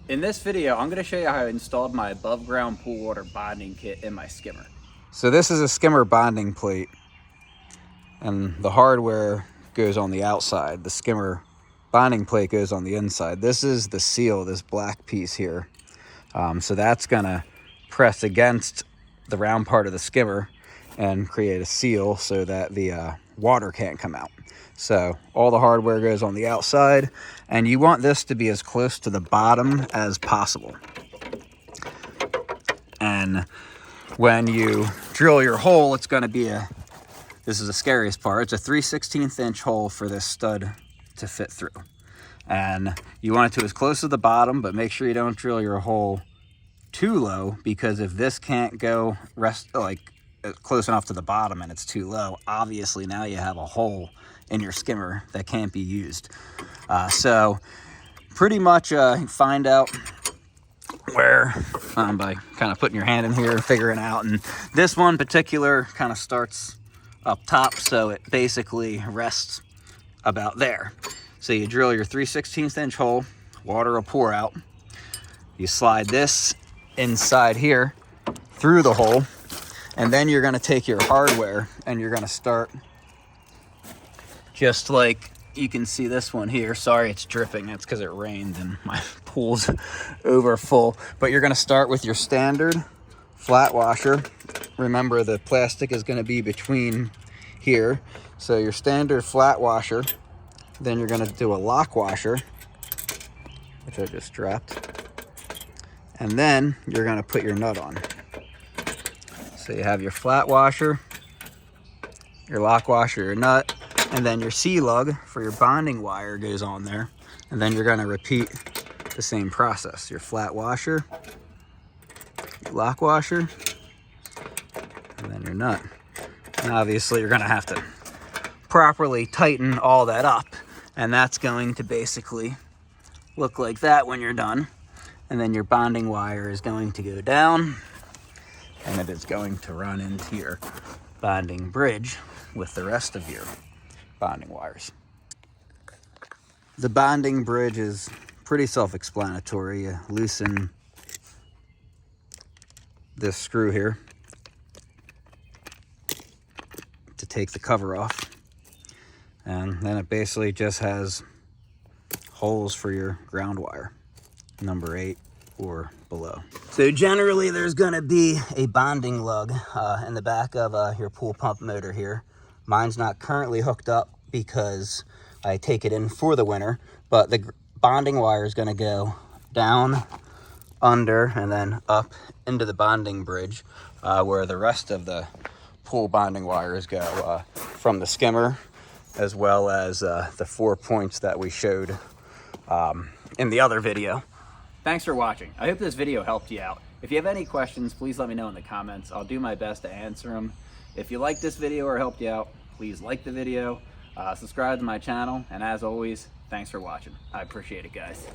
In this video, I'm going to show you how I installed my above ground pool water bonding kit in my skimmer. So this is a skimmer bonding plate, and the hardware goes on the outside. The skimmer bonding plate goes on the inside. This is the seal, this black piece here. So that's gonna press against the round part of the skimmer and create a seal so that the water can't come out. So all the hardware goes on the outside, and you want this to be as close to the bottom as possible. And when you drill your hole, it's going to be this is the scariest part, it's a 3/16 inch hole for this stud to fit through. And you want it to as close to the bottom, but make sure you don't drill your hole too low, because if this can't go close enough to the bottom and it's too low, obviously now you have a hole in your skimmer that can't be used. So pretty much find out where by kind of putting your hand in here and figuring out. And this one particular kind of starts up top, so it basically rests about there. So you drill your 3/16 inch hole, water will pour out, you slide this inside here through the hole, and then you're going to take your hardware and you're going to start just like you can see this one here. Sorry, it's dripping. That's because it rained and my pool's over full. But you're going to start with your standard flat washer. Remember, the plastic is going to be between here. So your standard flat washer. Then you're going to do a lock washer, which I just dropped. And then you're going to put your nut on. So you have your flat washer, your lock washer, your nut, and then your C lug for your bonding wire goes on there. And then you're going to repeat the same process. Your flat washer, your lock washer, and then your nut. And obviously you're going to have to properly tighten all that up. And that's going to basically look like that when you're done. And then your bonding wire is going to go down, and it is going to run into your bonding bridge with the rest of your bonding wires. The bonding bridge is pretty self-explanatory. You loosen this screw here to take the cover off, and then it basically just has holes for your ground wire, number 8 or below. So generally there's gonna be a bonding lug in the back of your pool pump motor here. Mine's not currently hooked up because I take it in for the winter, but the bonding wire is gonna go down, under, and then up into the bonding bridge, where the rest of the pool bonding wires go from the skimmer, as well as the 4 points that we showed in the other video. Thanks for watching. I hope this video helped you out. If you have any questions, please let me know in the comments. I'll do my best to answer them. If you liked this video or helped you out, please like the video, subscribe to my channel, and as always, thanks for watching. I appreciate it, guys.